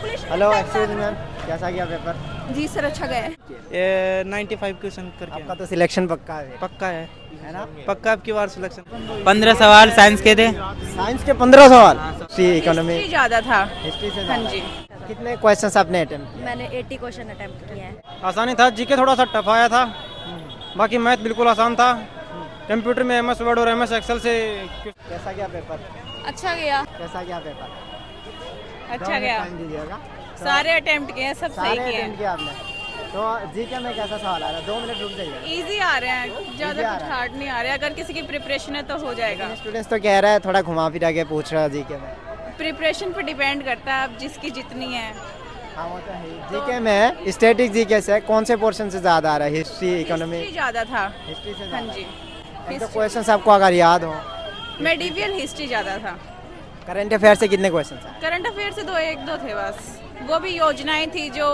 Hello excuse ma'am, कैसा गया paper? जी sir, अच्छा गया है। ये 95 क्वेश्चन करके आपका तो सिलेक्शन पक्का है पक्का है ना? पक्का आपकी बार सिलेक्शन 15 सवाल साइंस के थे। साइंस के 15 सवाल, इकोनॉमी, हिस्ट्री ज़्यादा था। हिस्ट्री से हाँ ज़्यादा। जी। कितने क्वेश्चंस आपने अटेम्प्ट किए? मैंने 80 क्वेश्चन अटेम्प्ट किए हैं। आसानी था, जीके थोड़ा सा टफ आया था, बाकी मैथ बिल्कुल आसान था। कंप्यूटर में एमएस वर्ड और एमएस एक्सेल से कैसा गया पेपर? अच्छा गया। कैसा गया पेपर? अच्छा गया। टाइम दीजिएगा। सारे अटेम्प्ट किए हैं, सब सही सारे किए अटेम्प्ट हैं। किया आपने। तो जीके में कैसा सवाल आ रहा है? 2 मिनट रुक जाइए। इजी आ रहे हैं, Easy ज़्यादा आ कुछ रहा है। हार्ड नहीं आ रहा है। अगर किसी की प्रिपरेशन है तो हो जाएगा। स्टूडेंट्स तो कह रहा है थोड़ा घुमा फिरा के पूछ रहा है जीके में। प्रिपरेशन पर डिपेंड करता है, अब जिसकी जितनी है। हाँ वो तो है। जीके में स्टैटिक जीके से कौन से पोर्शन से ज़्यादा आ रहा है? History, economy? हिस्ट्री ज़्यादा था। हिस्ट्री से हाँ ज़्यादा। जी। एक तो क्वेश्चंस आपको अगर याद हो। मेडिवियल हिस्ट्री ज़्यादा था। करंट अफेयर से कितने क्वेश्चंस आए? करंट अफेयर से एक दो थे बस। वो भी योजनाएं थी जो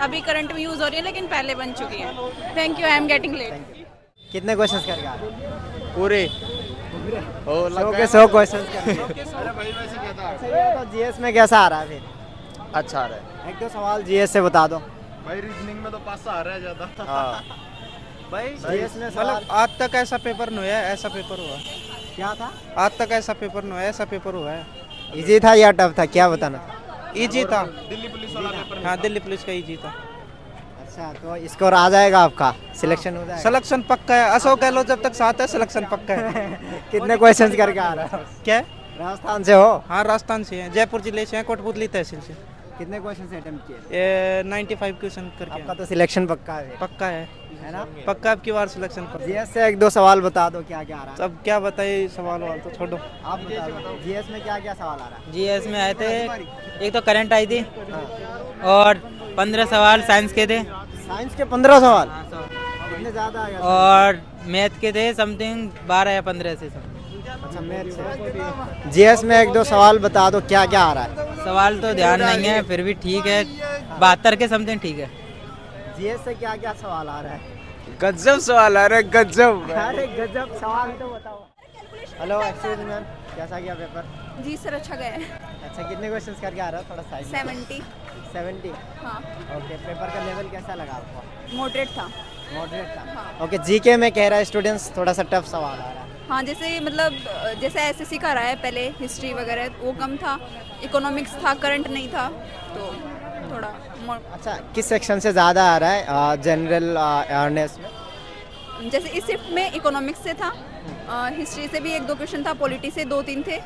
अभी करंट में यूज़ हो रही है, लेकिन पहले बन चुकी हैं। Thank you, I am getting late. कितने क्वेश्चंस करके आ रहे हैं? पूरे 100 के 100 क्वेश्चंस तो जीएस में कैसा आ रहा है फिर? अच्छा आ रहा है एक दो सवाल जीएस से बता दो। भाई। रीजनिंग में तो पास आ रहा है ज्यादा। भाई जीएस में सवाल मतलब आज तक ऐसा पेपर नहीं हुआ है, ऐसा पेपर हुआ है। क्या था? आज तक ऐसा पेपर नहीं हुआ है, ऐसा पेपर हुआ है। इजी था या टफ था, क्या बताना? इजी था। दिल्ली पुलिस वाला पेपर। हाँ, दिल्ली पुलिस का इजी था। अच्छा, तो स्कोर आ जाएगा आपका, सिलेक्शन हो जाएगा? सिलेक्शन पक्का है। अशोक गहलोत जब तक साथ है, सिलेक्शन पक्का है। कितने क्वेश्चंस करके आ रहा है? क्या? राजस्थान से हो? हाँ, राजस्थान से है, जयपुर जिले से है, कोटपुतली तहसील से। कितने क्वेश्चंस अटेम्प्ट किए? ये 95 क्वेश्चन करके आपका तो सिलेक्शन पक्का है पक्का है ना? पक्का आपकी बार सिलेक्शन पक्का। जीएस से एक दो सवाल बता दो, क्या क्या आ रहा है? अब क्या बताइए, सवाल वाल तो छोड़ो। आप बता दो जीएस में क्या क्या सवाल आ रहा है? जीएस में आए थे, एक तो करंट आई थी और 15 सवाल साइंस के थे साइंस के 15 सवाल, इतने ज़्यादा आ गया? और मैथ के थे समथिंग 12 या 15 से समथिंग। अच्छा, मैथ से। जीएस में एक दो सवाल बता दो, क्या क्या आ रहा है? सवाल तो ध्यान नहीं है, फिर भी ठीक है, 72 के समथिंग ठीक है। जीएस से क्या क्या सवाल आ रहा है? गजब सवाल आ रहा है, गजब। अरे गजब सवाल तो बताओ। हेलो एक्सक्यूज मैम, कैसा गया पेपर? जी सर, अच्छा गया है। अच्छा, कितने क्वेश्चंस करके आ रहा है? थोड़ा साइड 70। 70। हाँ, ओके, पेपर का लेवल कैसा लगा आपको? मॉडरेट था। मॉडरेट था। हाँ। ओके, जीके में कह रहा है स्टूडेंट्स थोड़ा सा टफ सवाल आ रहा है। हाँ, जैसे मतलब जैसे एसएससी का रहा है पहले, हिस्ट्री वगैरह वो कम था, इकोनॉमिक्स था, करंट नहीं था, तो थोड़ा अच्छा, किस सेक्शन से ज़्यादा आ रहा है? जनरल अवेयरनेस में? जैसे इस शिफ्ट में इकोनॉमिक्स से था, हिस्ट्री से भी एक दो क्वेश्चन था, पॉलिटी से 2-3 थे,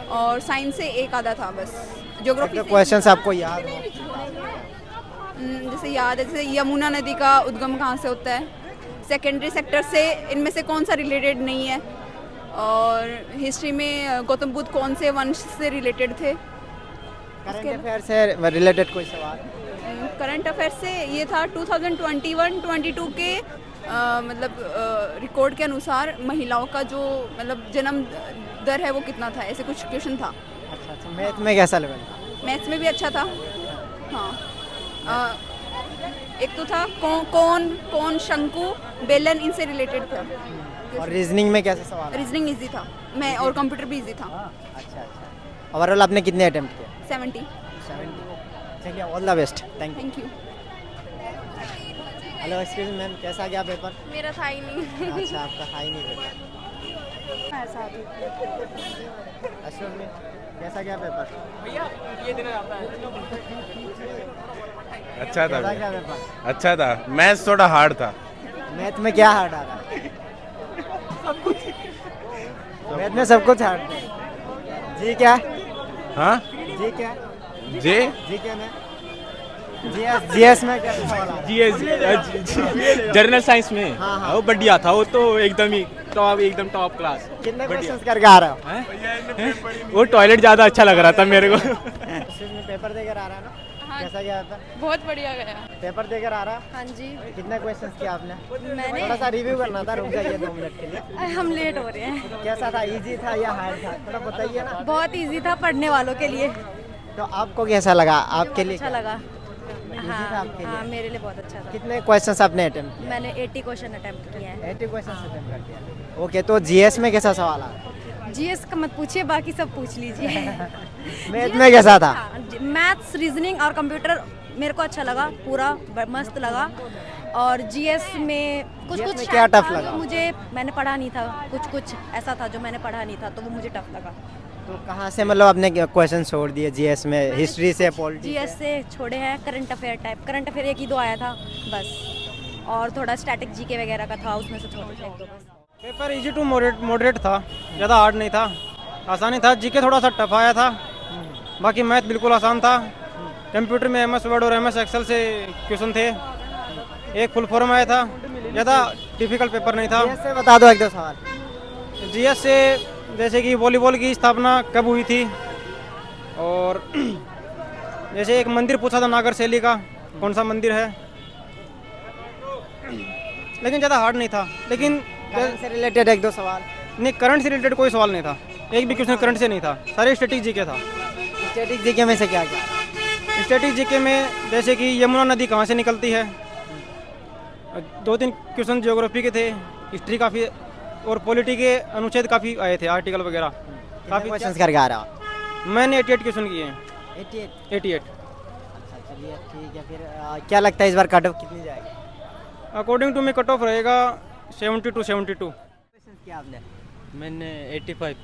और साइंस से एक आधा था बस। ज्योग्राफी तो से क्वेश्चंस आपको याद हो? जैसे याद है, जैसे यमुना नदी का उद्गम कहाँ से होता है, सेकेंडरी सेक्टर से इनमें से कौन सा रिलेटेड नहीं है, और हिस्ट्री में गौतम बुद्ध कौन से वंश से रिलेटेड थे। करंट अफेयर से रिलेटेड कोई सवाल? करंट अफेयर से ये था 2021-22 के मतलब रिकॉर्ड के अनुसार महिलाओं का जो मतलब जन्म दर है वो कितना था, ऐसे कुछ क्वेश्चन था। अच्छा अच्छा, मैथ में कैसा लेवल था? मैथ्स में भी अच्छा था। हाँ, एक तो था कौन शंकु बेलन, इनसे रिलेटेड था। और रीजनिंग में कैसे सवाल? रीजनिंग इजी था, मैं और कंप्यूटर भी इजी था। अच्छा अच्छा, ओवरऑल आपने कितने अटेम्प्ट किए? 70। 70। चलिए, all the best, thank you. Thank you. Hello excuse ma'am, कैसा गया पेपर? मेरा था ही नहीं। अच्छा, आपका था ही नहीं पेपर। ऐसा भी। अशोक में कैसा गया पेपर? अच्छा था कैसा गया पेपर? अच्छा था। मैथ्स थोड़ा हार्ड था। मैथ में क्या हार्ड आ रहा है? मैथ में सब कुछ हार्ड है। जी क्या? हाँ जी क्या? जे जी क्या में? जीएस में क्या सवाल आ रहा है? जनरल साइंस में हाँ, हाँ। वो बढ़िया था, वो तो एकदम टॉप क्लास। कितने क्वेश्चंस करके आ रहा हो? वो टॉयलेट ज़्यादा अच्छा लग रहा था मेरे को। में पेपर देकर आ रहा है ना? हाँ, कैसा गया पेपर? बहुत बढ़िया गया। पेपर देकर आ रहा? हाँ जी, कितने क्वेश्चंस किया आपने? मैंने थोड़ा सा रिव्यू करना था, रुक जाइए 2 मिनट के लिए। हम लेट हो रहे हैं। कैसा था? इजी था या हार्ड था? थोड़ा बताइए ना। बहुत इजी था पढ़ने वालों के लिए। तो आपको कैसा लगा? आपके लिए अच्छा लगा। था आपके लिए? हाँ, मेरे लिए बहुत अच्छा था। कितने क्वेश्चंस आपने अटेम्प्ट किए? मैंने 80 क्वेश्चन अटेम्प्ट किए हैं। 80 क्वेश्चंस अटेम्प्ट कर दिया। ओके, तो जीएस में कैसा सवाल आ रहा है? जीएस का मत पूछिए, बाकी सब पूछ लीजिए। मैथ में कैसा था? मैथ्स, रीजनिंग और कंप्यूटर मेरे को अच्छा लगा, पूरा मस्त लगा। और जीएस में कुछ GS कुछ में क्या शायद टफ था लगा? जो मुझे मैंने पढ़ा नहीं था, कुछ कुछ ऐसा था जो मैंने पढ़ा नहीं था, तो वो मुझे टफ लगा। तो कहाँ से मतलब आपने क्वेश्चन छोड़ दिए जीएस में, हिस्ट्री से, पॉलिटिक्स जीएस से छोड़े हैं, current affair type. Current affair 1 ही 2 आया था बस, और थोड़ा स्टैटिक जीके वगैरह का था, उसमें से छोड़े थे 1-2 बस। पेपर इजी टू मॉडरेट था, ज़्यादा हार्ड नहीं था, आसानी था। जीके थोड़ा सा टफ आया था, बाकी मैथ बिल्कुल आसान था। कंप्यूटर में एमएस वर्ड और एमएस एक्सेल से क्वेश्चन थे, एक फुल फॉर्म आया था, ज़्यादा डिफिकल्ट पेपर नहीं था। जीएस से बता दो 1-2 सवाल। जीएस से जैसे कि वॉलीबॉल की स्थापना कब हुई थी, और जैसे एक मंदिर पूछा था नागर शैली का, कौन सा मंदिर है, लेकिन ज़्यादा हार्ड नहीं था। लेकिन करंट से रिलेटेड 1-2 सवाल। नहीं, करंट से रिलेटेड कोई सवाल नहीं था, एक भी क्वेश्चन करंट से नहीं था, सारे स्टैटिक जीके था। स्टैटिक जीके में से क्या क्या? स्टैटिक जीके में जैसे कि यमुना नदी कहाँ से निकलती है, 2-3 क्वेश्चन ज्योग्राफी के थे, हिस्ट्री काफ़ी, और पॉलिटी के अनुच्छेद काफ़ी आए थे, आर्टिकल वगैरह काफ़ी। क्वेश्चंस करके आ रहा हो? मैंने 88 क्वेश्चन किए हैं। 88। 88 अच्छा चलिए ठीक है। फिर क्या लगता है इस बार कट ऑफ कितनी जाएगी? According to me cut off रहेगा 70 to 72। क्वेश्चंस किया आपने? मैंने 85।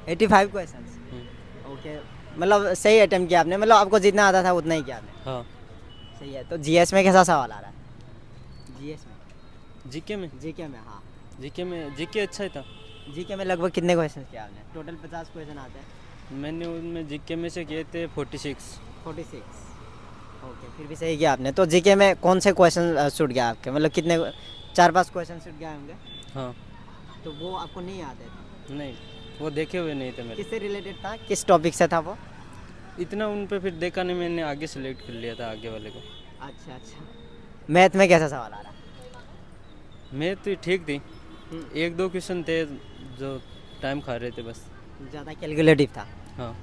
85 क्वेश्चंस। ओके, मतलब सही अटेम्प्ट किया आपने, मतलब आपको जितना आता था उतना ही किया आपने। हाँ। सही है। तो जीएस में कैसा सवाल आ रहा है? जीएस में, जीके में जीके में, हाँ जीके अच्छा ही था। जीके में लगभग कितने क्वेश्चन किया आपने? टोटल 50 क्वेश्चन आते हैं। मैंने उनमें जीके में से किए थे 46। 46। ओके, फिर भी सही किया आपने। तो जीके में कौन से क्वेश्चन छूट गया आपके, मतलब कितने, 4-5 क्वेश्चन छूट गए होंगे? हाँ। तो वो आपको नहीं आते थे? नहीं, वो देखे हुए नहीं थे मेरे। किससे रिलेटेड था, किस टॉपिक से था वो? इतना उन पे फिर देखा नहीं, मैंने आगे सेलेक्ट कर लिया था आगे वाले को। अच्छा अच्छा। मैथ में कैसा सवाल आ रहा है? मैं तो ठीक थी, 1-2 क्वेश्चन थे जो टाइम खा रहे थे बस। ज़्यादा कैलकुलेटिव था? हाँ।